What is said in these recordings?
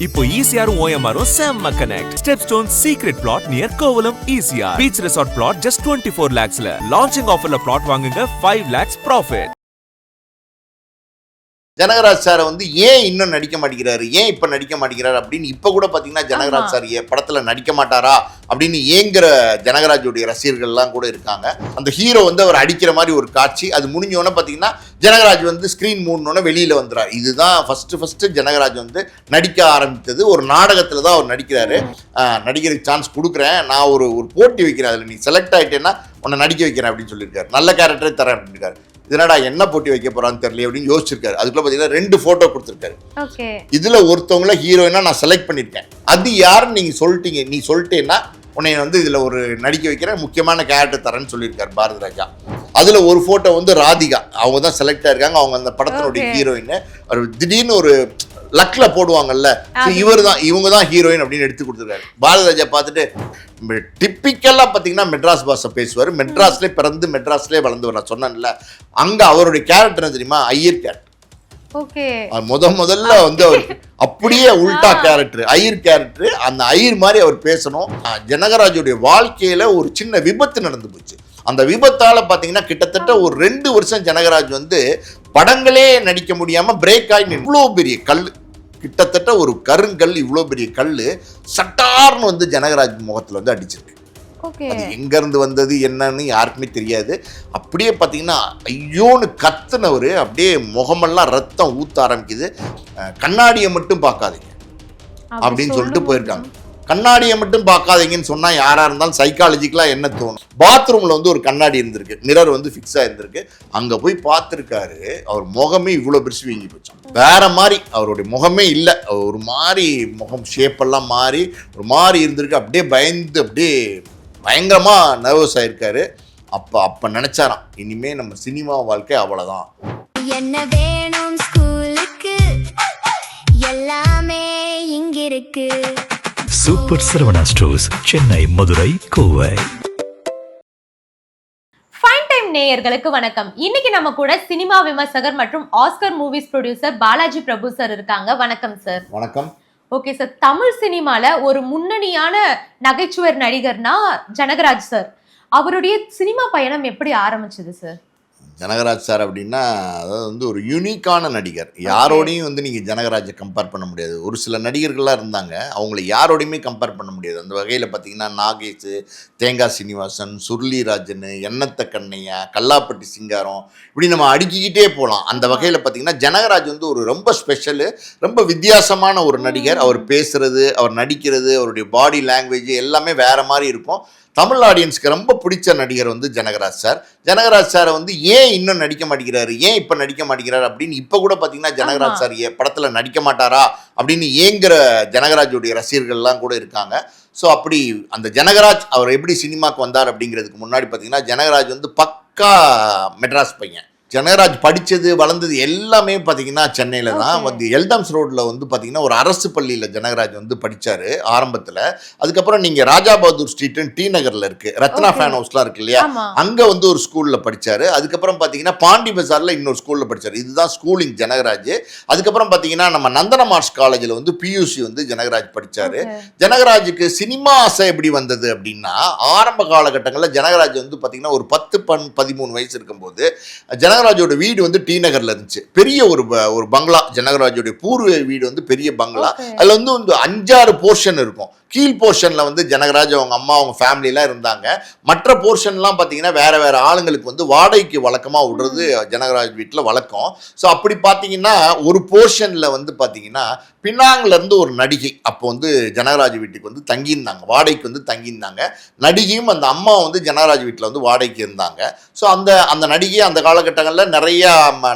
இப்போ ECR OMR செம்ம connect. Stepstone secret plot near Kovalam ECR. Beach resort plot just 24 lakhs ல. Launching offerல plot வாங்குங்க 5 lakhs profit. Janagaraj sir வந்து ஏன் இன்னும் நடிக்க மாட்டேங்கிறாரு, ஏன் இப்போ நடிக்க மாட்டேங்கிறாரு அப்படின்னு இப்போ கூட பார்த்தீங்கன்னா ஜனகராஜ் சார் படத்தில் நடிக்க மாட்டாரா அப்படின்னு ஏங்குற ஜனகராஜுடைய ரசிகர்கள்லாம் கூட இருக்காங்க. அந்த ஹீரோ வந்து அவர் அடிக்கிற மாதிரி ஒரு காட்சி, அது முடிஞ்சோன்னே பார்த்தீங்கன்னா ஜனகராஜ் வந்து ஸ்க்ரீன் மூடனோன்னே வெளியில் வந்துடுறார். இதுதான் ஃபஸ்ட்டு ஜனகராஜ் வந்து நடிக்க ஆரம்பித்தது. ஒரு நாடகத்தில் தான் அவர் நடிக்கிறாரு. நடிக்கிறதுக்கு சான்ஸ் கொடுக்குறேன், நான் ஒரு போட்டி வைக்கிறேன், அதில் நீ செலக்ட் ஆகிட்டேன்னா உன்னை நடிக்க வைக்கிறேன் அப்படின்னு சொல்லியிருக்காரு. நல்ல கேரக்டரே தரேன் அப்படின்னு இருக்காரு. இதனடா என்ன போட்டி வைக்க போறான்னு தெரியல அப்படின்னு யோசிச்சிருக்காரு. அதுக்குள்ள பாத்தீங்கன்னா 2 போட்டோ கொடுத்துருக்காரு. இதுல ஒருத்தவங்கள ஹீரோயினா நான் செலக்ட் பண்ணிருக்கேன், அது யாருன்னு நீங்க சொல்லிட்டீங்க, நீ சொல்லிட்டேன்னா உன்னை வந்து இதுல ஒரு நடிக்க வைக்கிறேன், முக்கியமான கேரக்டர் தரேன்னு சொல்லியிருக்காரு பாரதி ராஜா. அதுல ஒரு போட்டோ வந்து ராதிகா, அவங்க தான் செலக்ட் ஆயிருக்காங்க. அவங்க அந்த படத்தினுடைய ஹீரோயின். ஒரு திடீர்னு ஒரு லக்ல போடுவாங்கல்ல, இவங்க தான் ஹீரோயின் அப்படின்னு எடுத்து கொடுத்துருக்காரு. பாரதி ராஜா பார்த்துட்டு டிப்பிக்கலா பாத்தீங்கன்னா மெட்ராஸ் பாஷை பேசுவார், மெட்ராஸ்லேயே பிறந்து மெட்ராஸ்லேயே வளர்ந்தவர். நான் சொன்னேன்ல, அங்க அவருடைய கேரக்டர் தெரியுமா, ஐயர் கேரக்டர். முதல்ல வந்து அவர் அப்படியே உல்டா கேரக்டர், ஐயர் கேரக்டர். அந்த ஐயர் மாதிரி அவர் பேசணும். ஜனகராஜுடைய வாழ்க்கையில ஒரு சின்ன விபத்து நடந்து போச்சு. அந்த விபத்தால பாத்தீங்கன்னா கிட்டத்தட்ட ஒரு 2 வருஷம் ஜனகராஜ் வந்து படங்களே நடிக்க முடியாம பிரேக் ஆகி, இவ்வளோ பெரிய கல், கிட்டத்தட்ட ஒரு கருங்கல், இவ்வளோ பெரிய கல் சட்டார்னு வந்து ஜனகராஜ் முகத்துல வந்து அடிச்சிருக்கு. அது எங்க இருந்து வந்தது என்னன்னு யாருக்குமே தெரியாது. அப்படியே பாத்தீங்கன்னா ஐயோன்னு கத்துனவரு, அப்படியே முகமெல்லாம் ரத்தம் ஊத்த ஆரம்பிக்குது. கண்ணாடியை மட்டும் பார்க்காதீங்க அப்படின்னு சொல்லிட்டு போயிருக்காங்க. கண்ணாடியை மட்டும் பார்க்காதீங்கன்னு சொன்னா யாரா இருந்தாலும் சைக்காலஜிக்கலா என்ன தோணும். பாத்ரூம்ல வந்து ஒரு கண்ணாடி இருந்திருக்கு, மிரர் வந்து ஃபிக்ஸ் ஆயிருந்திருக்கு. அங்க போய் பார்த்திருக்காரு, அவர் முகமே இவ்வளவு பெருசு வீங்கி போச்சு. வேற மாதிரி அவருடைய முகமே இல்லை, ஒரு மாதிரி முகம் ஷேப் எல்லாம் மாறி ஒரு மாதிரி இருந்திருக்கு. அப்படியே பயந்து அப்படியே பயங்கரமா நர்வஸ் ஆயிருக்காரு. அப்ப நினைச்சாராம், இனிமே நம்ம சினிமா வாழ்க்கை அவ்வளவுதான். என்ன வேணும் ஸ்கூலுக்கு, எல்லாமே இங்க இருக்கு. Super Saravana stores, Chennai, Madurai, Kovai. Fine time நேயர்களுக்கு வணக்கம். இன்னைக்கு நம்ம கூட சினிமா விமர்சகர் மற்றும் ஆஸ்கர் மூவிஸ் ப்ரொடியூசர் பாலாஜி பிரபு சார் இருக்காங்க. வணக்கம் சார். வணக்கம். ஓகே சார், தமிழ் சினிமால ஒரு முன்னணியான நகைச்சுவை நடிகர்னா ஜனகராஜ் சார். அவருடைய சினிமா பயணம் எப்படி ஆரம்பிச்சது சார்? ஜனகராஜ் சார் அப்படின்னா அதாவது வந்து ஒரு யூனிக்கான நடிகர். யாரோடையும் வந்து நீங்கள் ஜனகராஜை கம்பேர் பண்ண முடியாது. ஒரு சில நடிகர்கள்லாம் இருந்தாங்க, அவங்கள யாரோடையுமே கம்பேர் பண்ண முடியாது. அந்த வகையில் பார்த்தீங்கன்னா நாகேஷ், தேங்காய் சீனிவாசன், சுருளிராஜன், எண்ணத்த கண்ணையா, கல்லாப்பட்டி சிங்காரம், இப்படி நம்ம அடுக்கிக்கிட்டே போகலாம். அந்த வகையில் பார்த்தீங்கன்னா ஜனகராஜ் வந்து ஒரு ரொம்ப ஸ்பெஷலு, ரொம்ப வித்தியாசமான ஒரு நடிகர். அவர் பேசுறது, அவர் நடிக்கிறது, அவருடைய பாடி லாங்குவேஜ் எல்லாமே வேற மாதிரி இருக்கும். தமிழ் ஆடியன்ஸ்க்கு ரொம்ப பிடிச்ச நடிகர் வந்து ஜனகராஜ் சார். ஜனகராஜ் சாரை வந்து ஏன் இன்னும் நடிக்க மாட்டேங்கிறாரு, ஏன் இப்போ நடிக்க மாட்டேங்கிறாரு அப்படின்னு இப்போ கூட பார்த்தீங்கன்னா ஜனகராஜ் சார் படத்தில் நடிக்க மாட்டாரா அப்படின்னு ஏங்குற ஜனகராஜுடைய ரசிகர்கள்லாம் கூட இருக்காங்க. ஸோ அப்படி அந்த ஜனகராஜ் அவர் எப்படி சினிமாவுக்கு வந்தார் அப்படிங்கிறதுக்கு முன்னாடி பார்த்தீங்கன்னா ஜனகராஜ் வந்து பக்கா மெட்ராஸ் பையன். ஜனகராஜ் படித்தது வளர்ந்தது எல்லாமே பார்த்தீங்கன்னா சென்னையில் தான். வந்து எல்தாம்ஸ் ரோட்டில் வந்து பார்த்தீங்கன்னா ஒரு அரசு பள்ளியில் ஜனகராஜ் வந்து படித்தார் ஆரம்பத்தில். அதுக்கப்புறம் நீங்கள் ராஜா பகதூர் ஸ்ட்ரீட்னு டி நகரில் இருக்குது, ரத்னா ஃபேன் ஹவுஸ்லாம் இருக்குது இல்லையா, அங்கே வந்து ஒரு ஸ்கூலில் படித்தார். அதுக்கப்புறம் பார்த்தீங்கன்னா பாண்டி பஜாரில் இன்னொரு ஸ்கூலில் படித்தார். இதுதான் ஸ்கூலிங் ஜனகராஜ். அதுக்கப்புறம் பார்த்தீங்கன்னா நம்ம நந்தனம் ஆர்ட்ஸ் காலேஜில் வந்து பியூசி வந்து ஜனகராஜ் படித்தார். ஜனகராஜுக்கு சினிமா ஆசை எப்படி வந்தது அப்படின்னா, ஆரம்ப காலகட்டங்களில் ஜனகராஜ் வந்து பார்த்தீங்கன்னா ஒரு 10-13 வயசு இருக்கும்போது ஜனகராஜோட வீடு வந்து டி நகர்ல இருந்துச்சு. பெரிய ஒரு பங்களா, ஜனகராஜோடைய பூர்வ வீடு வந்து பெரிய பங்களா. அதுல வந்து 5-6 போர்ஷன் இருக்கும். கீழ் போர்ஷன்ல வந்து ஜனகராஜ், அவங்க அம்மா, அவங்க ஃபேமிலிலாம் இருந்தாங்க. மற்ற போர்ஷன்லாம் பார்த்தீங்கன்னா வேற வேற ஆளுங்களுக்கு வந்து வாடகைக்கு வழக்கமாக விடுறது ஜனகராஜ் வீட்டில் வழக்கம். ஸோ அப்படி பார்த்தீங்கன்னா ஒரு போர்ஷனில் வந்து பார்த்தீங்கன்னா பின்னாங்கிலேருந்து ஒரு நடிகை அப்போ வந்து ஜனகராஜ் வீட்டுக்கு வந்து தங்கியிருந்தாங்க, வாடகைக்கு வந்து தங்கியிருந்தாங்க. நடிகையும் அந்த அம்மா வந்து ஜனகராஜ் வீட்டில் வந்து வாடகைக்கு இருந்தாங்க. ஸோ அந்த நடிகை அந்த காலகட்டங்களில் நிறையா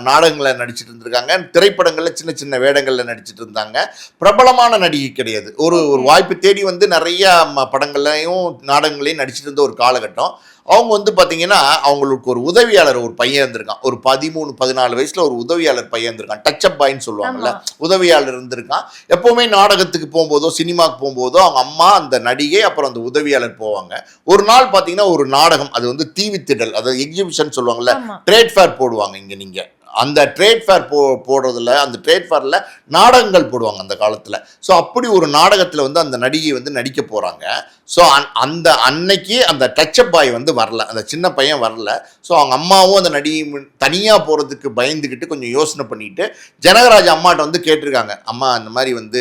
நாடகங்களில் நடிச்சிட்டு இருந்திருக்காங்க, திரைப்படங்களில் சின்ன சின்ன வேடங்களில் நடிச்சிட்டு இருந்தாங்க. பிரபலமான நடிகை கிடையாது. ஒரு வாய்ப்பு தேடி வந்து நிறைய படங்களையும் நாடகங்களையும் நடிச்சிட்டு இருந்த ஒரு காலகட்டம். அவங்க வந்து பார்த்தீங்கன்னா அவங்களுக்கு ஒரு உதவியாளர் ஒரு பையன் இருந்திருக்கான். ஒரு 13-14 வயசுல ஒரு உதவியாளர் பையன் இருந்திருக்கான். டச்சப் பாயின்னு சொல்லுவாங்கல்ல, உதவியாளர் இருந்திருக்கான். எப்பவுமே நாடகத்துக்கு போகும்போதோ சினிமாவுக்கு போகும்போதோ அவங்க அம்மா, அந்த நடிகை, அப்புறம் அந்த உதவியாளர் போவாங்க. ஒரு நாள் பார்த்தீங்கன்னா ஒரு நாடகம், அது வந்து தீவித்திடல், அதாவது எக்ஸிபிஷன் சொல்லுவாங்கல்ல, ட்ரேட் ஃபேர் போடுவாங்க இங்கே. நீங்கள் அந்த ட்ரேட் ஃபேர் போடுறதுல அந்த ட்ரேட் ஃபேரில் நாடகங்கள் போடுவாங்க அந்த காலத்தில். ஸோ அப்படி ஒரு நாடகத்தில் வந்து அந்த நடிகை வந்து நடிக்க போகிறாங்க. ஸோ அந்த அன்னைக்கு அந்த டச்சப் பாய் வந்து வரல, அந்த சின்ன பையன் வரல. ஸோ அவங்க அம்மாவும் அந்த நடிகை தனியாக போகிறதுக்கு பயந்துக்கிட்டு கொஞ்சம் யோசனை பண்ணிட்டு ஜனகராஜ் அம்மாட்ட வந்து கேட்டிருக்காங்க, அம்மா இந்த மாதிரி வந்து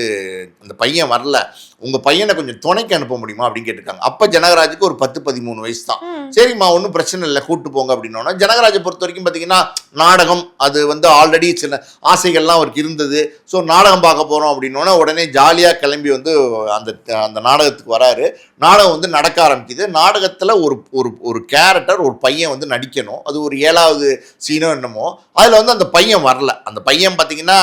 அந்த பையன் வரல, உங்கள் பையனை கொஞ்சம் துணைக்கு அனுப்ப முடியுமா அப்படின்னு கேட்டிருக்காங்க. அப்போ ஜனகராஜுக்கு ஒரு 10-13 வயசு தான். சரிம்மா ஒன்றும் பிரச்சனை இல்லை கூப்பிட்டு போங்க அப்படின்னோன்னா, ஜனகராஜை பொறுத்த வரைக்கும் பார்த்தீங்கன்னா நாடகம் அது வந்து ஆல்ரெடி சில ஆசைகள்லாம் அவருக்கு இருந்தது. ஸோ நாடகம் பார்க்க போகிறோம் அப்படின்னோன்னா உடனே ஜாலியாக கிளம்பி வந்து அந்த நாடகத்துக்கு வராரு. நாடகம் வந்து நடக்க ஆரம்பிக்குது. நாடகத்தில் ஒரு கேரக்டர் ஒரு பையன் வந்து நடிக்கணும். அது ஒரு 7வது சீனோ என்னமோ, அதில் வந்து அந்த பையன் வரல. அந்த பையன் பார்த்தீங்கன்னா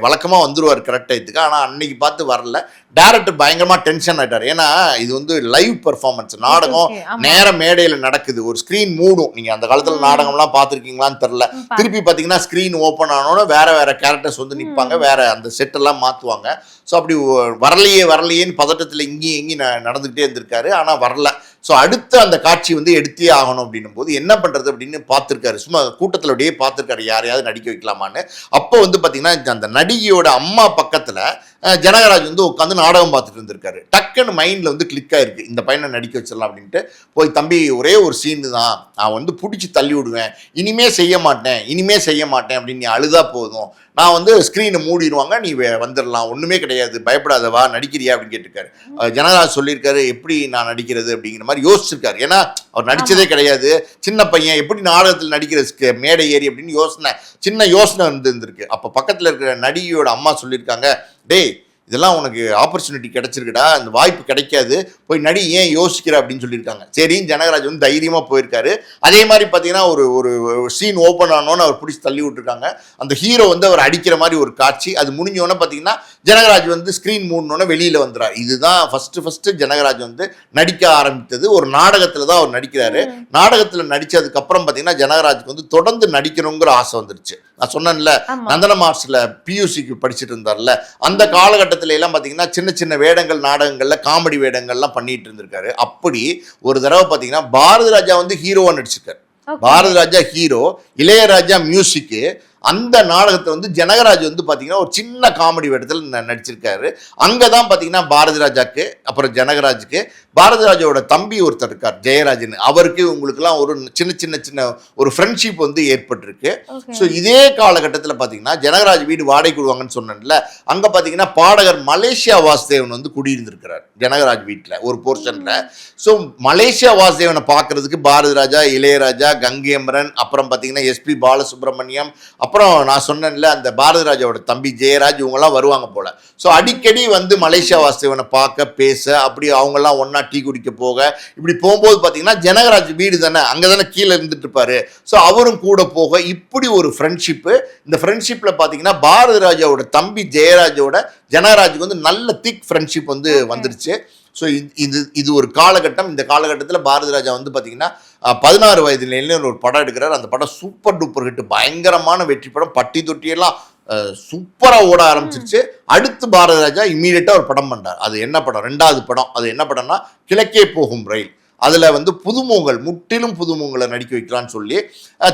வழக்கமாக வந்துடுவார் கரெக்ட் டயத்துக்கு, ஆனால் அன்னைக்கு பார்த்து வரல. டேரக்டர் பயங்கரமாக டென்ஷன் ஆகிட்டார். ஏன்னா இது வந்து லைவ் பெர்ஃபார்மன்ஸ், நாடகம் நேர மேடையில் நடக்குது, ஒரு ஸ்க்ரீன் மூடும். நீங்கள் அந்த காலத்தில் நாடகம்லாம் பார்த்துருக்கீங்களான்னு தெரில. திருப்பி பார்த்தீங்கன்னா ஸ்க்ரீன் ஓப்பன் ஆனோன்னு வேற கேரக்டர்ஸ் வந்து நிற்பாங்க, வேற அந்த செட்டெல்லாம் மாற்றுவாங்க. ஸோ அப்படி வரலையேன்னு பதட்டத்தில் இங்கேயும் நடந்துக்கிட்டே இருந்திருக்காரு, ஆனால் வரல. ஸோ அடுத்த அந்த காட்சி வந்து எடுத்தே ஆகணும் அப்படின்னும் போது என்ன பண்ணுறது அப்படின்னு பார்த்துருக்காரு. சும்மா கூட்டத்தில் அப்படியே பார்த்துருக்காரு யாரையாவது நடிக்க வைக்கலாமான்னு. அப்போ வந்து பார்த்தீங்கன்னா அந்த நடிகையோட அம்மா பக்கத்தில் ஜனகராஜ் வந்து உட்காந்து நாடகம் பார்த்துட்டு இருந்திருக்காரு. டக்குன்னு மைண்டில் வந்து கிளிக் ஆயிருக்கு, இந்த பையனை நடிக்க வச்சிடலாம் அப்படின்ட்டு போய், தம்பி ஒரே ஒரு சீனு தான், நான் வந்து பிடிச்சி தள்ளி விடுவேன், இனிமே செய்ய மாட்டேன் அப்படின்னு நீ அழுதா போதும், நான் வந்து ஸ்க்ரீனை மூடிடுவாங்க, நீ வந்துடலாம், ஒன்றுமே கிடையாது, பயப்படாதவா, நடிக்கிறியா அப்படின்னு கேட்டிருக்காரு. ஜனகராஜ் சொல்லியிருக்காரு, எப்படி நான் நடிக்கிறது அப்படிங்கிற மாதிரி யோசிச்சிருக்காரு. ஏன்னா அவர் நடித்ததே கிடையாது, சின்ன பையன், எப்படி நாடகத்தில் நடிக்கிற மேடை ஏறி அப்படின்னு சின்ன யோசனை இருந்திருக்கு. அப்போ பக்கத்தில் இருக்கிற நடிகையோட அம்மா சொல்லியிருக்காங்க, டேய் இதெல்லாம் உனக்கு ஆப்பர்ச்சுனிட்டி கிடைச்சிருக்குடா, அந்த வாய்ப்பு கிடைக்காது, போய் நடி, ஏன் யோசிக்கிற அப்படின்னு சொல்லியிருக்காங்க. சரின்னு ஜனகராஜ் வந்து தைரியமாக போயிருக்காரு. அதே மாதிரி பார்த்தீங்கன்னா ஒரு சீன் ஓப்பன் ஆனோன்னு அவர் பிடிச்சி தள்ளி விட்டுருக்காங்க. அந்த ஹீரோ வந்து அவர் அடிக்கிற மாதிரி ஒரு காட்சி, அது முடிஞ்சோன்னே பார்த்தீங்கன்னா ஜனகராஜ் வந்து ஸ்க்ரீன் மூடனோன்னே வெளியில் வந்துடுறார். இதுதான் ஃபஸ்ட்டு ஜனகராஜ் வந்து நடிக்க ஆரம்பித்தது. ஒரு நாடகத்தில் தான் அவர் நடிக்கிறாரு. நாடகத்தில் நடித்ததுக்கப்புறம் பார்த்தீங்கன்னா ஜனகராஜுக்கு வந்து தொடர்ந்து நடிக்கணுங்கிற ஆசை வந்துருச்சு. நான் சொன்னேன்ல, நந்தன மார்ஸில் பியூசிக்கு படிச்சுட்டு இருந்தார்ல, அந்த காலகட்டத்தில் எல்லாம் பார்த்தீங்கன்னா சின்ன சின்ன வேடங்கள் நாடகங்களில் காமெடி வேடங்கள்லாம் பண்ணிட்டு இருந்திருக்காரு. அப்படி ஒரு தடவை பார்த்தீங்கன்னா பாரதி ராஜா வந்து ஹீரோவாக நடிச்சிருக்காரு. பாரதி ராஜா ஹீரோ, இளையராஜா மியூசிக்கு. அந்த நாடகத்தை வந்து ஜனகராஜ் வந்து பார்த்தீங்கன்னா ஒரு சின்ன காமெடி வேடத்தில் நடிச்சிருக்காரு. அங்கே தான் பார்த்தீங்கன்னா பாரதி ராஜாக்கு அப்புறம் ஜனகராஜுக்கு பாரதி ராஜாவோட தம்பி ஒருத்தர் இருக்கார் ஜெயராஜன், அவருக்கு உங்களுக்குலாம் ஒரு சின்ன ஒரு ஃப்ரெண்ட்ஷிப் வந்து ஏற்பட்டிருக்கு. ஸோ இதே காலகட்டத்தில் பார்த்தீங்கன்னா ஜனகராஜ் வீடு வாடகை கொடுவாங்கன்னு சொன்னேன்ல, அங்கே பார்த்தீங்கன்னா பாடகர் மலேசியா வாசுதேவன் வந்து குடியிருந்திருக்கிறார் ஜனகராஜ் வீட்டில் ஒரு போர்ஷனில். ஸோ மலேசியா வாசுதேவனை பார்க்கறதுக்கு பாரதி ராஜா, இளையராஜா, கங்கேமரன், அப்புறம் பார்த்தீங்கன்னா எஸ்பி பாலசுப்ரமணியம், அப்புறம் நான் சொன்னேன்ல அந்த பாரதி ராஜாவோட தம்பி ஜெயராஜ், இவங்கெல்லாம் வருவாங்க போல. ஸோ அடிக்கடி வந்து மலேசியா வாசுதேவனை பார்க்க பேச, அப்படி அவங்கெல்லாம் ஒன்றா டீ குடிக்க போக, இப்படி போகும்போது பார்த்தீங்கன்னா ஜனகராஜ் வீடு தானே, அங்கே தானே கீழே இருந்துட்டு இருப்பாரு. ஸோ அவரும் கூட போக, இப்படி ஒரு ஃப்ரெண்ட்ஷிப்பு. இந்த ஃப்ரெண்ட்ஷிப்பில் பார்த்தீங்கன்னா பாரதி ராஜாவோட தம்பி ஜெயராஜோட ஜனகராஜுக்கு வந்து நல்ல திக் ஃப்ரெண்ட்ஷிப் வந்து வந்துருச்சு. ஸோ இது ஒரு காலகட்டம். இந்த காலகட்டத்தில் பாரதி ராஜா வந்து பார்த்தீங்கன்னா 16 வயதுல ஒரு படம் எடுக்கிறார். அந்த படம் சூப்பர் டூப்பர் ஹிட், பயங்கரமான வெற்றி படம், பட்டி தொட்டியெல்லாம் சூப்பராக ஓட ஆரம்பிச்சிருச்சு. அடுத்து பாரதி ராஜா இம்மீடியட்டாக ஒரு படம் பண்ணார். அது என்ன படம்? 2வது படம். அது என்ன படம்னா கிழக்கே போகும் ரயில். அதில் வந்து முற்றிலும் புதுமுகங்களை நடிக்க வைக்கலான்னு சொல்லி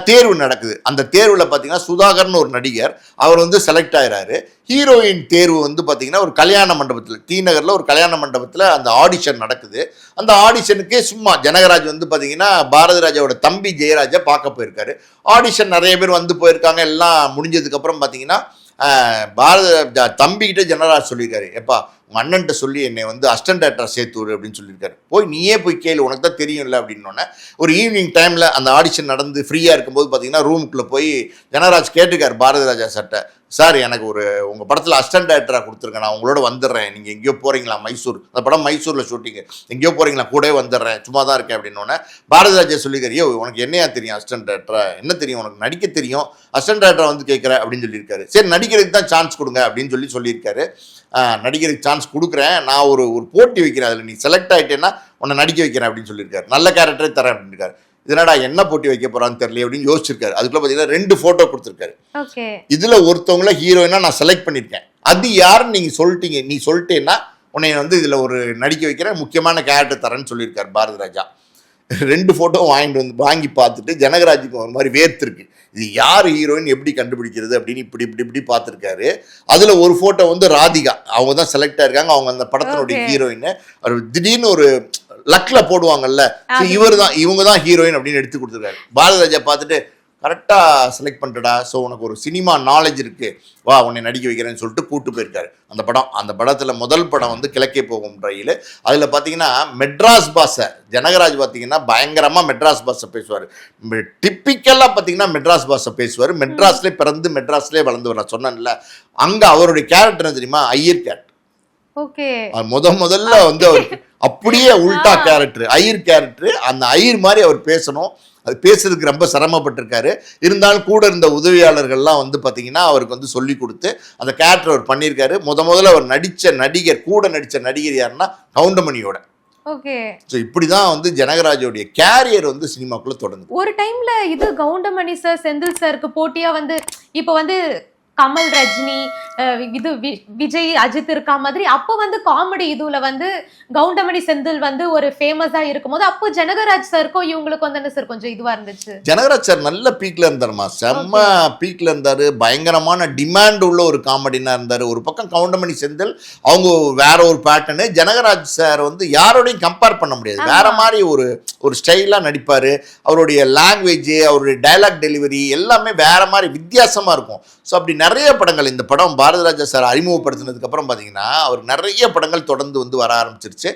தேர்வு நடக்குது. அந்த தேர்வில் பார்த்தீங்கன்னா சுதாகர்னு ஒரு நடிகர், அவர் வந்து செலக்ட் ஆகிறாரு. ஹீரோயின் தேர்வு வந்து பார்த்தீங்கன்னா ஒரு கல்யாண மண்டபத்தில், டி நகரில் ஒரு கல்யாண மண்டபத்தில் அந்த ஆடிஷன் நடக்குது. அந்த ஆடிஷனுக்கே சும்மா ஜனகராஜ் வந்து பார்த்தீங்கன்னா பாரதி ராஜாவோட தம்பி ஜெயராஜை பார்க்க போயிருக்காரு. ஆடிஷன் நிறைய பேர் வந்து போயிருக்காங்க. எல்லாம் முடிஞ்சதுக்கப்புறம் பார்த்தீங்கன்னா தம்பிக்கிட்ட ஜனகராஜ் சொல்லியிருக்காரு, எப்பா உங்கள் அண்ணன்ட்ட சொல்லி என்னை வந்து அசிஸ்டன்ட் டைரக்டராக சேர்த்து விடு அப்படின்னு சொல்லியிருக்காரு. நீயே போய் கேளு, உனக்கு தான் தெரியும்ல அப்படின்னோடனே ஒரு ஈவினிங் டைமில் அந்த ஆடிஷன் நடந்து ஃப்ரீயாக இருக்கும்போது பார்த்தீங்கன்னா ரூமுக்குள்ளே போய் ஜனகராஜ் கேட்டிருக்காரு பாரதி ராஜா சட்டை, சார் எனக்கு உங்கள் படத்தில் அசிஸ்டன்ட் டைரக்டராக கொடுத்துருக்கேன், நான் உங்களோட வந்துடுறேன், நீங்கள் எங்கேயோ போகிறீங்களா, மைசூர், அந்த படம் மைசூரில் ஷூட்டிங்கு, எங்கேயோ போகிறீங்களா, கூட வந்துடுறேன், சும்மா தான் இருக்கேன் அப்படின்னோடனே பாரதி ராஜா சொல்லியிருக்காரு, உனக்கு என்னையா தெரியும் அசிஸ்டன்ட் டைரக்டரா, என்ன தெரியும் உனக்கு, நடிக்க தெரியும், அசிஸ்டன்ட் டைரக்டராக வந்து கேட்குறேன் அப்படின்னு சொல்லியிருக்காரு. சரி நடிக்கிறதுக்கு தான் சான்ஸ் கொடுங்க அப்படின்னு சொல்லியிருக்காரு. நடிக்கிறதுக்கு சான்ஸ் கொடுக்குறேன், நான் ஒரு போட்டி வைக்கிறேன், அதில் நீ செலக்ட் ஆகிட்டேன்னா உன்னை நடிக்க வைக்கிறேன் அப்படின்னு சொல்லியிருக்காரு. நல்ல கேரக்டரே தரேன் அப்படின்னு இருக்காரு. இதனடா என்ன போட்டி வைக்க போறான்னு தெரியல அப்படின்னு யோசிச்சிருக்காரு. அதுக்குள்ள பார்த்தீங்கன்னா 2 ஃபோட்டோ கொடுத்துருக்காரு. இதுல ஒருத்தவங்கள ஹீரோயினா நான் செலக்ட் பண்ணியிருக்கேன், அது யாருன்னு நீங்க சொல்லிட்டீங்க, நீ சொல்லிட்டேன்னா உன்னை வந்து இதுல ஒரு நடிக்க வைக்கிறேன், முக்கியமான கேரக்டர் தரேன்னு சொல்லியிருக்காரு பாரதி ராஜா. 2 ஃபோட்டோ வாங்கி பார்த்துட்டு ஜனகராஜுக்கு ஒரு மாதிரி வேர்த்திருக்கு, இது யார் ஹீரோயின் எப்படி கண்டுபிடிக்கிறது அப்படின்னு இப்படி பார்த்துருக்காரு. அதில் ஒரு ஃபோட்டோ வந்து ராதிகா, அவங்க தான் செலக்ட் ஆயிருக்காங்க, அவங்க அந்த படத்தினுடைய ஹீரோயின். அவர் திடீர்னு ஒரு லக்ல போடுவாங்கல்ல, இவங்க தான் ஹீரோயின் அப்படின்னு எடுத்து கொடுத்துருக்காரு. பாரதிராஜா பார்த்துட்டு கரெக்டாக செலக்ட் பண்ணிட்டடா, ஸோ உனக்கு ஒரு சினிமா நாலேஜ் இருக்குது, வா உன்னை நடிக்க வைக்கிறேன்னு சொல்லிட்டு கூப்பிட்டு போயிருக்காரு. அந்த படத்தில் முதல் படம் வந்து கிழக்கே போகும் ரயில். அதில் பார்த்தீங்கன்னா மெட்ராஸ் பாஷை ஜனகராஜ் பார்த்தீங்கன்னா பயங்கரமாக மெட்ராஸ் பாஷை பேசுவார். டிப்பிக்கலாக பார்த்தீங்கன்னா மெட்ராஸ் பாஷை பேசுவார். மெட்ராஸ்லேயே பிறந்து மெட்ராஸ்லேயே வளர்ந்து நான் சொன்னேன்ல, அங்கே அவருடைய கேரக்டர் என்ன தெரியுமா, ஐயர் கேரக்டர். முதல்ல வந்து அவருக்கு அப்படியே உல்டா கேரக்டர், ஐயர் கேரக்டர். அந்த ஐயர் மாதிரி அவர் பேசணும், அது பேசுறதுக்கு ரொம்ப சிரமப்பட்டிருக்காரு. இருந்தாலும் கூட இருந்த உதவியாளர்கள்லாம் வந்து பார்த்தீங்கன்னா அவருக்கு வந்து சொல்லி கொடுத்து அந்த கேரக்டர் அவர் பண்ணியிருக்காரு. முதல்ல அவர் கூட நடித்த நடிகர் யாருன்னா கவுண்டமணியோட. ஸோ இப்படி தான் வந்து ஜனகராஜோடைய கேரியர் வந்து சினிமாக்குள்ள தொடர்ந்து. ஒரு டைம்ல இது கவுண்டமணி சார் செந்தில் சாருக்கு போட்டியா வந்து இப்போ வந்து கமல், ரஜினி, இது விஜய், அஜித் இருக்கா மாதிரி அப்போ வந்து காமெடி இதுல வந்து கவுண்டமணி, செந்தில் வந்து ஒரு ஃபேமஸா இருக்கும் போது அப்போ ஜனகராஜ் சாருக்கும் இவங்களுக்கும் வந்து என்ன சார் கொஞ்சம் இதுவா இருந்துச்சு? ஜனகராஜ் சார் நல்ல பீக்ல இருந்தாருமா, செம்ம பீக்ல இருந்தாரு. பயங்கரமான டிமாண்ட் உள்ள ஒரு காமெடினா இருந்தாரு. ஒரு பக்கம் கவுண்டமணி, செந்தில் அவங்க வேற ஒரு பேட்டர்னு. ஜனகராஜ் சார் வந்து யாரோடையும் கம்பேர் பண்ண முடியாது, வேற மாதிரி ஒரு ஸ்டைலா நடிப்பாரு. அவருடைய லாங்குவேஜ், அவருடைய டைலாக் டெலிவரி எல்லாமே வேற மாதிரி வித்தியாசமா இருக்கும். ஸோ அப்படி நிறைய படங்கள், இந்த படம் பாரதிராஜா சார் அறிமுகப்படுத்தினதுக்கு அப்புறம் பார்த்தீங்கன்னா அவர் நிறைய படங்கள் தொடர்ந்து வந்து வர ஆரம்பிச்சிருச்சு.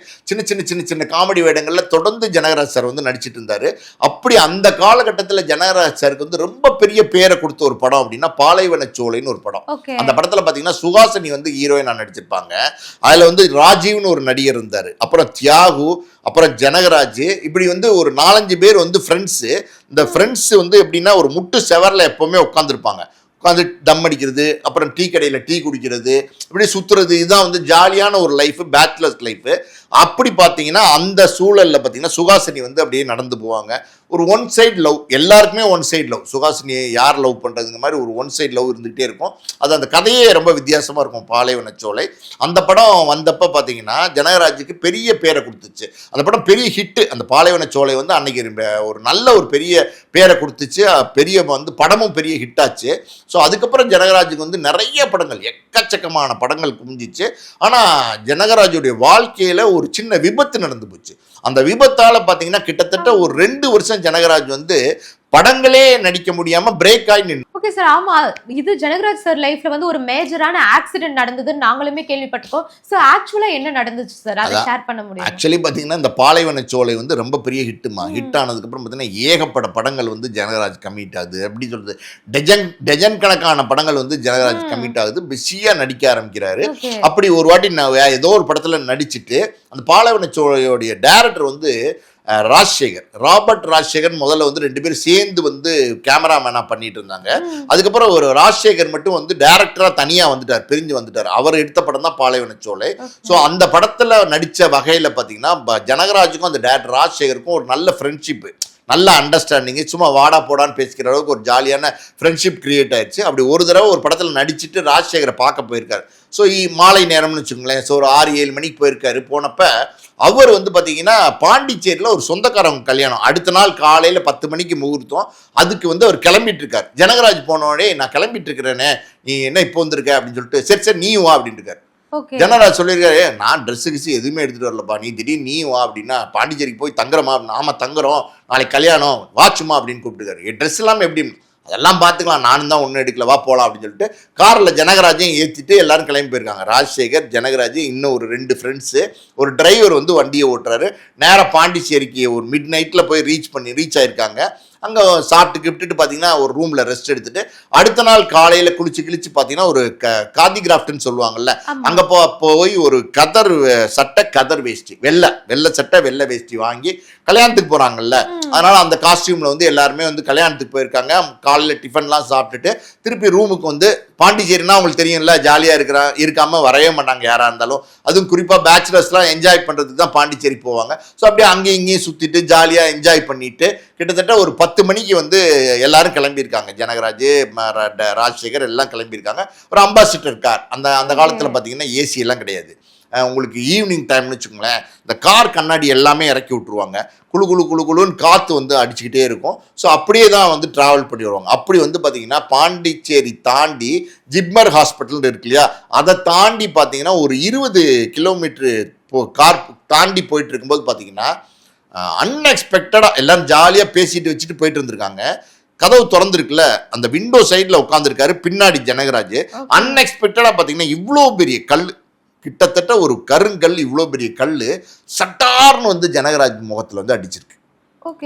சின்ன காமெடி வேடங்களில் தொடர்ந்து ஜனகராஜ் சார் வந்து நடிச்சிட்டு இருந்தாரு. அப்படி அந்த காலகட்டத்தில் ஜனகராஜ் சாருக்கு வந்து ரொம்ப பெரிய பேரை கொடுத்த ஒரு படம் அப்படின்னா பாலைவனச்சோலைன்னு ஒரு படம். அந்த படத்தில் பார்த்தீங்கன்னா சுஹாசினி வந்து ஹீரோயினா நடிச்சிருப்பாங்க. அதில் வந்து ராஜீவ்னு ஒரு நடிகர் இருந்தார், அப்புறம் தியாகு, அப்புறம் ஜனகராஜ், இப்படி வந்து ஒரு 4-5 பேர் வந்து ஃப்ரெண்ட்ஸு. இந்த ஃப்ரெண்ட்ஸ் வந்து எப்படின்னா ஒரு முட்டு செவரில் எப்போவுமே உட்காந்துருப்பாங்க, உட்காந்து தம் அடிக்கிறது, அப்புறம் டீ கடையில் டீ குடிக்கிறது, இப்படி சுற்றுறது. இதுதான் வந்து ஜாலியான ஒரு லைஃபு, பேச்சுலர்ஸ் லைஃபு. அப்படி பார்த்தீங்கன்னா அந்த சூழலில் பார்த்தீங்கன்னா சுஹாசினி வந்து அப்படியே நடந்து போவாங்க. ஒரு ஒன் சைடு லவ், எல்லாருக்குமே ஒன் சைடு லவ். சுஹாசினியை யார் லவ் பண்ணுறதுங்க மாதிரி ஒரு ஒன் சைடு லவ் இருந்துகிட்டே இருக்கும். அது அந்த கதையே ரொம்ப வித்தியாசமாக இருக்கும். பாலைவனச்சோலை அந்த படம் வந்தப்போ பார்த்தீங்கன்னா ஜனகராஜுக்கு பெரிய பேரை கொடுத்துச்சு. அந்த படம் பெரிய ஹிட்டு. அந்த பாலைவனச்சோலை வந்து அன்னைக்கு ஒரு நல்ல ஒரு பெரிய பேரை கொடுத்துச்சு. பெரிய வந்து படமும் பெரிய ஹிட்டாச்சு. ஸோ அதுக்கப்புறம் ஜனகராஜுக்கு வந்து நிறைய படங்கள், எக்கச்சக்கமான படங்கள் குமிஞ்சிச்சு. ஆனால் ஜனகராஜுடைய வாழ்க்கையில் ஒரு சின்ன விபத்து நடந்து போச்சு. அந்த விபத்தால் பார்த்தீங்கன்னா கிட்டத்தட்ட ஒரு 2 வருஷம் ஜனகராஜ் வந்து படங்களே நடிக்க முடியாம பிரேக் ஆகி நின்று. ஓகே சார், ஆமா, இது ஜனகராஜ் சார் லைஃப்ல வந்து ஒரு மேஜரான ஆக்சிடென்ட் நடந்ததுன்னு நாங்களுமே கேள்விப்பட்டிருக்கோம். சோ ஆக்சுவலா என்ன நடந்துச்சு சார், அதை ஷேர் பண்ண முடியும்? ஆக்சுவலி பாத்தீங்கன்னா இந்த பாலைவனச்சோலை வந்து ரொம்ப பெரிய ஹிட்டுமா. ஹிட் ஆனதுக்கு அப்புறம் பாத்தீங்கன்னா ஏகப்பட்ட படங்கள் வந்து ஜனகராஜ் கமிட் ஆகுது. எப்படி சொல்றது, டஜன் கணக்கான படங்கள் வந்து ஜனகராஜ் கமிட் ஆகுது. பிஸியா நடிக்க ஆரம்பிக்கிறாரு. அப்படி ஒரு வாட்டி நான் ஏதோ ஒரு படத்துல நடிச்சுட்டு அந்த பாலைவனச்சோலையோடைய டைரக்டர் வந்து ராபர்ட் ராஜசேகர் முதல்ல வந்து 2 பேரும் சேர்ந்து வந்து கேமராமேனா பண்ணிட்டு இருந்தாங்க. அதுக்கப்புறம் ஒரு ராஜசேகர் மட்டும் வந்து டைரக்டரா தனியா வந்துட்டார், பிரிஞ்சு வந்துட்டார். அவர் எடுத்த படம் தான் பாலைவனச்சோலை. ஸோ அந்த படத்துல நடிச்ச வகையில பாத்தீங்கன்னா ஜனகராஜுக்கும் அந்த டைரக்டர் ராஜசேகருக்கும் ஒரு நல்ல ஃப்ரெண்ட்ஷிப், நல்ல அண்டர்ஸ்டாண்டிங்கு, சும்மா வாடா போடான்னு பேசிக்கிற அளவுக்கு ஒரு ஜாலியான ஃப்ரெண்ட்ஷிப் கிரியேட் ஆயிடுச்சு. அப்படி ஒரு தடவை ஒரு படத்தில் நடிச்சுட்டு ராஜசேகரை பார்க்க போயிருக்காரு. ஸோ மாலை நேரம்னு வச்சுக்கோங்களேன். ஸோ ஒரு 6-7 மணிக்கு போயிருக்காரு. போனப்ப அவர் வந்து பார்த்தீங்கன்னா பாண்டிச்சேரியில் ஒரு சொந்தக்காரங்க கல்யாணம், அடுத்த நாள் காலையில் 10 மணிக்கு முகூர்த்தம். அதுக்கு வந்து அவர் கிளம்பிட்டு இருக்கார். ஜனகராஜ் போனோடனே நான் கிளம்பிட்டு இருக்கிறேனே, நீ என்ன இப்போ வந்திருக்க அப்படின்னு சொல்லிட்டு, சரி நீ வா அப்படின்னு இருக்காரு. ஜனகராஜ் சொல்லியிருக்காரு, நான் ட்ரெஸ்ஸு கிஸ்ஸு எதுவுமே எடுத்துகிட்டு வரலப்பா, நீ திடீர்னு நீ வா அப்படின்னா பாண்டிச்சேரிக்கு போய் தங்குறமா? நாம தங்குறோம், நாளைக்கு கல்யாணம், வாச்சுமா அப்படின்னு கூப்பிட்டுருக்காரு. என் ட்ரெஸ் எல்லாமே எப்படி, அதெல்லாம் பார்த்துக்கலாம், நானும் தான் ஒன்றும் எடுக்கல, வா போகலாம் அப்படின்னு சொல்லிட்டு காரில் ஜனகராஜையும் ஏற்றிட்டு எல்லாரும் கிளம்பி போயிருக்காங்க. ராஜசேகர், ஜனகராஜ், இன்னும் ஒரு 2 ஃப்ரெண்ட்ஸு, ஒரு டிரைவர் வந்து வண்டியை ஓட்டுறாரு. நேராக பாண்டிச்சேரிக்கு ஒரு மிட் நைட்டில் போய் ரீச் ஆயிருக்காங்க. அங்கே சாப்பிட்டு கிப்ட்டுட்டு பார்த்தீங்கன்னா ஒரு ரூமில் ரெஸ்ட் எடுத்துட்டு அடுத்த நாள் காலையில் கிழிச்சு பார்த்தீங்கன்னா ஒரு காதி கிராஃப்ட்னு சொல்லுவாங்கல்ல, அங்கே போய் ஒரு கதர் சட்டை, கதர் வேஷ்டி, வெள்ளை சட்டை வெள்ளை வேஷ்டி வாங்கி கல்யாணத்துக்கு போகிறாங்கல்ல, அதனால அந்த காஸ்டியூமில் வந்து எல்லாருமே வந்து கல்யாணத்துக்கு போயிருக்காங்க. காலையில் டிஃபன்லாம் சாப்பிட்டுட்டு திருப்பி ரூமுக்கு வந்து, பாண்டிச்சேரினா அவங்களுக்கு தெரியும்ல, ஜாலியாக இருக்காமல் வரவே மாட்டாங்க யாராக இருந்தாலும். அதுவும் குறிப்பாக பேச்சுலர்ஸ்லாம் என்ஜாய் பண்ணுறதுக்கு தான் பாண்டிச்சேரி போவாங்க. ஸோ அப்படியே அங்கேயும் இங்கேயும் சுற்றிட்டு ஜாலியாக என்ஜாய் பண்ணிட்டு கிட்டத்தட்ட ஒரு 10 மணிக்கு வந்து எல்லாரும் கிளம்பியிருக்காங்க. ஜனகராஜ், ராஜசேகர் எல்லாம் கிளம்பியிருக்காங்க. ஒரு அம்பாசிடர் கார், அந்த காலத்தில் பார்த்தீங்கன்னா ஏசி எல்லாம் கிடையாது. உங்களுக்கு ஈவினிங் டைம்னு வச்சுக்கோங்களேன், இந்த கார் கண்ணாடி எல்லாமே இறக்கி விட்ருவாங்க. குழு குழு குழு குழுன்னு காற்று வந்து அடிச்சுக்கிட்டே இருக்கும். ஸோ அப்படியே தான் வந்து ட்ராவல் பண்ணி வருவாங்க. அப்படி வந்து பார்த்தீங்கன்னா பாண்டிச்சேரி தாண்டி ஜிப்மர் ஹாஸ்பிட்டல் இருக்கு இல்லையா, அதை தாண்டி பார்த்தீங்கன்னா ஒரு 20 கிலோமீட்டரு கார் தாண்டி போயிட்டு இருக்கும்போது பார்த்தீங்கன்னா அன்எக்ஸ்பெக்டடாக எல்லாரும் ஜாலியாக பேசிட்டு வச்சுட்டு போயிட்டு இருந்திருக்காங்க. கதவு திறந்துருக்குல்ல, அந்த விண்டோ சைடில் உட்காந்துருக்காரு பின்னாடி ஜனகராஜ். அன்எக்ஸ்பெக்டடாக பார்த்தீங்கன்னா இவ்வளோ பெரிய கல், கிட்டத்தட்ட ஒரு கருங்கல், இவ்வளோ பெரிய கல் சட்டார்னு வந்து ஜனகராஜ் முகத்தில் வந்து அடிச்சிருக்கு.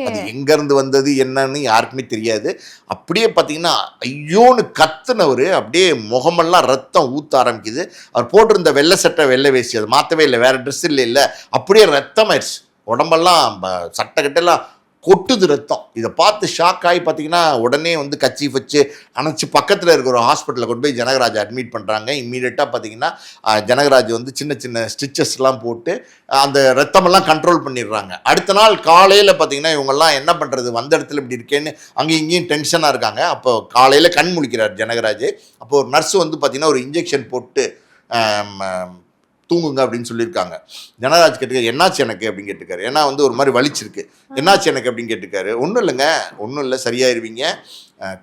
அது எங்கேருந்து வந்தது என்னன்னு யாருக்குமே தெரியாது. அப்படியே பார்த்தீங்கன்னா ஐயோன்னு கத்துனவர், அப்படியே முகமெல்லாம் ரத்தம் ஊற்ற ஆரம்பிக்குது. அவர் போட்டிருந்த வெள்ளை சட்டை வெள்ளை வேசி அது மாற்றவே இல்லை, வேற ட்ரெஸ் இல்லை, அப்படியே ரத்தம் ஆயிடுச்சு. உடம்பெல்லாம் சட்டை கட்டெல்லாம் கொட்டுது ரத்தம். இதை பார்த்து ஷாக் ஆகி பார்த்தீங்கன்னா உடனே வந்து கச்சீஃப் வச்சு அணைச்சி பக்கத்தில் இருக்கிற ஒரு ஹாஸ்பிட்டலில் கொண்டு போய் ஜனகராஜ் அட்மிட் பண்ணுறாங்க. இம்மீடியட்டாக பார்த்தீங்கன்னா ஜனகராஜ் வந்து சின்ன சின்ன ஸ்டிச்சஸ்லாம் போட்டு அந்த ரத்தமெல்லாம் கண்ட்ரோல் பண்ணிடுறாங்க. அடுத்த நாள் காலையில் பார்த்தீங்கன்னா இவங்கெல்லாம் என்ன பண்ணுறது, வந்த இடத்துல இப்படி இருக்கேன்னு அங்கேயும் இங்கேயும் டென்ஷனாக இருக்காங்க. அப்போ காலையில் கண் முழிக்கிறார் ஜனகராஜ். அப்போ ஒரு நர்ஸ் வந்து பார்த்தீங்கன்னா ஒரு இன்ஜெக்ஷன் போட்டு தூங்குங்க அப்படின்னு சொல்லியிருக்காங்க. ஜனகராஜ் கேட்டுக்காரு, என்னாச்சு எனக்கு அப்படின்னு கேட்டுக்காரு. ஏன்னா வந்து ஒரு மாதிரி வலிச்சிருக்கு. என்னாச்சு எனக்கு அப்படின்னு கேட்டுக்காரு. ஒன்றும் இல்லைங்க, ஒன்றும் இல்லை, சரியாயிருவீங்க,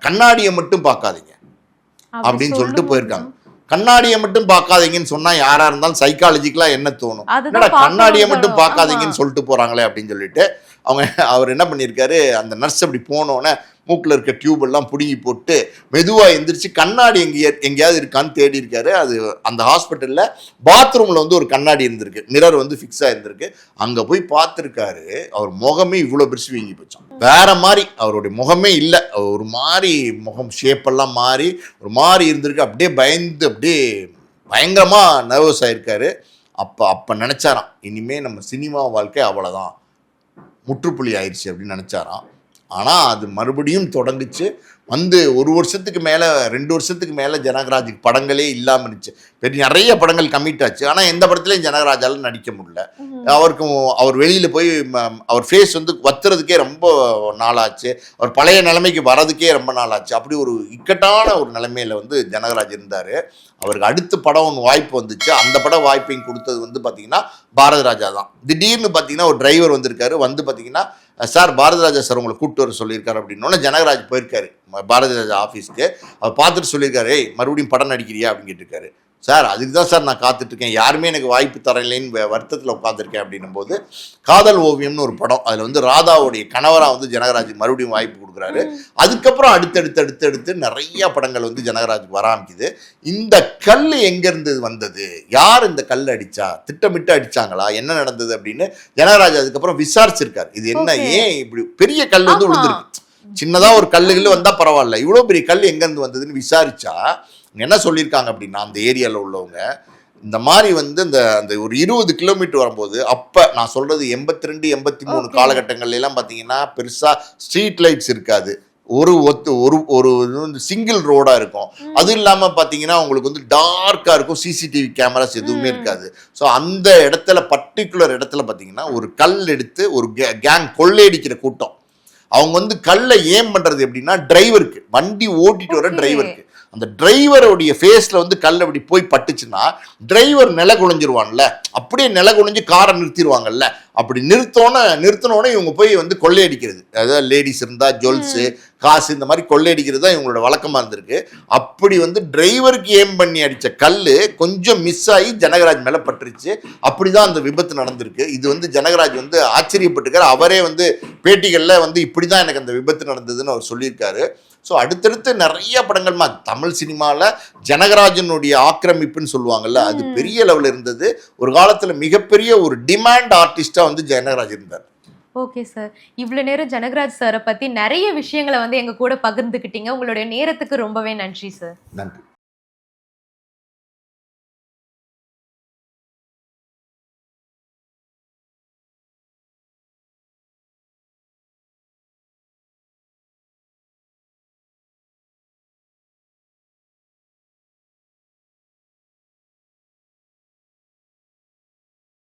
கண்ணாடியை மட்டும் பார்க்காதீங்க அப்படின்னு சொல்லிட்டு போயிருக்காங்க. கண்ணாடியை மட்டும் பார்க்காதீங்கன்னு சொன்னா யாரா இருந்தாலும் சைக்காலஜிக்கலா என்ன தோணும், என்னடா கண்ணாடியை மட்டும் பார்க்காதீங்கன்னு சொல்லிட்டு போறாங்களே அப்படின்னு சொல்லிட்டு அவர் என்ன பண்ணியிருக்காரு, அந்த நர்ஸ் அப்படி போனோன்னே மூக்கில் இருக்க டியூப் எல்லாம் பிடுங்கி போட்டு மெதுவாக எந்திரிச்சு கண்ணாடி எங்கேயாவது இருக்கான்னு தேடி இருக்காரு. அது அந்த ஹாஸ்பிட்டலில் பாத்ரூமில் வந்து ஒரு கண்ணாடி இருந்திருக்கு, மிரர் வந்து ஃபிக்ஸ் ஆகிருந்திருக்கு. அங்கே போய் பார்த்துருக்காரு. அவர் முகமே இவ்வளோ பெருசு வீங்கி போச்சான். வேற மாதிரி அவருடைய முகமே இல்லை, ஒரு மாதிரி முகம் ஷேப்பெல்லாம் மாறி ஒரு மாதிரி இருந்திருக்கு. அப்படியே பயந்து அப்படியே பயங்கரமாக நர்வஸ் ஆகிருக்காரு. அப்போ நினச்சாராம், இனிமேல் நம்ம சினிமா வாழ்க்கை அவ்வளோதான், முற்றுப்புள்ளி ஆயிடுச்சு அப்படின்னு நினச்சாராம். ஆனால் அது மறுபடியும் தொடங்குச்சு. வந்து 1 வருஷத்துக்கு மேலே 2 வருஷத்துக்கு மேலே ஜனகராஜுக்கு படங்களே இல்லாமல் இருந்துச்சு. நிறைய படங்கள் கமிட் ஆச்சு, ஆனால் எந்த படத்துலையும் ஜனகராஜால் நடிக்க முடியல. அவர் வெளியில் போய் அவர் ஃபேஸ் வந்து வத்துறதுக்கே ரொம்ப நாளாச்சு, அவர் பழைய நிலைமைக்கு வர்றதுக்கே ரொம்ப நாளாச்சு. அப்படி ஒரு இக்கட்டான ஒரு நிலைமையில் வந்து ஜனகராஜ் இருந்தார். அவருக்கு அடுத்த படம் ஒன்று வாய்ப்பு வந்துச்சு. அந்த படம் வாய்ப்பையும் கொடுத்தது வந்து பார்த்தீங்கன்னா பாரதி ராஜா தான். திடீர்னு பார்த்தீங்கன்னா ஒரு டிரைவர் வந்திருக்காரு. வந்து பார்த்தீங்கன்னா சார் பாரதி ராஜா சார் உங்களை கூப்பிட்டு வர சொல்லியிருக்காரு அப்படின்னோடனே ஜனகராஜ் போயிருக்காரு பாரதி ராஜா ஆஃபீஸ்க்கு. அவர் பார்த்துட்டு சொல்லியிருக்காரு, ஏய் மறுபடியும் படம் நடிக்கிறியா அப்படின்னு கேட்டிருக்காரு. சார் அதுக்கு தான் சார் நான் காத்துட்ருக்கேன், யாருமே எனக்கு வாய்ப்பு தரலைன்னு வருத்தத்தில் உட்காந்துருக்கேன் அப்படின்னும் போது காதல் ஓவியம்னு ஒரு படம், அதில் வந்து ராதாவுடைய கணவராக வந்து ஜனகராஜ் மறுபடியும் வாய்ப்பு கொடுக்குறாரு. அதுக்கப்புறம் அடுத்தடுத்து நிறைய படங்கள் வந்து ஜனகராஜுக்கு வர ஆரம்பிக்குது. இந்த கல் எங்கேருந்து வந்தது, யார் இந்த கல் அடித்தா, திட்டமிட்டு அடித்தாங்களா, என்ன நடந்தது அப்படின்னு ஜனகராஜ் அதுக்கப்புறம் விசாரிச்சிருக்காரு. இது என்ன, ஏன் இப்படி பெரிய கல் வந்து விழுந்திருக்கு, சின்னதாக ஒரு கல்லுகள் வந்தால் பரவாயில்ல, இவ்வளோ பெரிய கல் எங்கேருந்து வந்ததுன்னு விசாரிச்சா என்ன சொல்லியிருக்காங்க அப்படின்னா, அந்த ஏரியாவில் உள்ளவங்க இந்த மாதிரி வந்து அந்த ஒரு 20 கிலோமீட்டர் வரும்போது, அப்போ நான் சொல்கிறது 82 83 காலகட்டங்கள்லாம் பார்த்தீங்கன்னா பெருசாக ஸ்ட்ரீட் லைட்ஸ் இருக்காது, ஒரு சிங்கிள் ரோடாக இருக்கும். அதுவும் இல்லாமல் பார்த்தீங்கன்னா உங்களுக்கு வந்து டார்க்காக இருக்கும், சிசிடிவி கேமராஸ் எதுவுமே இருக்காது. ஸோ அந்த இடத்துல பர்டிகுலர் இடத்துல பார்த்தீங்கன்னா ஒரு கல் எடுத்து ஒரு கேங் கொள்ளையடிக்கிற கூட்டம். அவங்க வந்து கல்லை ஏம் பண்ணுறது எப்படின்னா டிரைவருக்கு, வண்டி ஓட்டிட்டு வர டிரைவருக்கு, அந்த டிரைவருடைய ஃபேஸில் வந்து கல் அப்படி போய் பட்டுச்சுன்னா டிரைவர் நில குலைஞ்சிருவான்ல, அப்படியே நில குலைஞ்சு காரை நிறுத்திடுவாங்கல்ல. அப்படி நிறுத்தினோடனே இவங்க போய் வந்து கொள்ளையடிக்கிறது, அதாவது லேடிஸ் இருந்தால் ஜுவல்ஸு காசு இந்த மாதிரி கொள்ளையடிக்கிறது தான் இவங்களோட வழக்கமாக இருந்திருக்கு. அப்படி வந்து டிரைவருக்கு ஏம் பண்ணி அடித்த கல் கொஞ்சம் மிஸ் ஆகி ஜனகராஜ் மேலே பட்டுருச்சு. அப்படி தான் அந்த விபத்து நடந்திருக்கு. இது வந்து ஜனகராஜ் வந்து ஆச்சரியப்பட்டுக்கார். அவரே வந்து பேட்டிகளில் வந்து இப்படி தான் எனக்கு அந்த விபத்து நடந்ததுன்னு அவர் சொல்லியிருக்காரு. ஸோ அடுத்தடுத்து நிறைய படங்கள்மா தமிழ் சினிமாவில் ஜனகராஜனுடைய ஆக்கிரமிப்புன்னு சொல்லுவாங்கல்ல, அது பெரிய லெவலில் இருந்தது. ஒரு காலத்தில் மிகப்பெரிய ஒரு டிமாண்ட் ஆர்டிஸ்டாக வந்து ஜனகராஜ் இருந்தார். ஓகே சார், இவ்வளோ நேரம் ஜனகராஜ் சாரை பற்றி நிறைய விஷயங்களை வந்து எங்கள் கூட பகிர்ந்துக்கிட்டீங்க. உங்களுடைய நேரத்துக்கு ரொம்பவே நன்றி சார். நன்றி.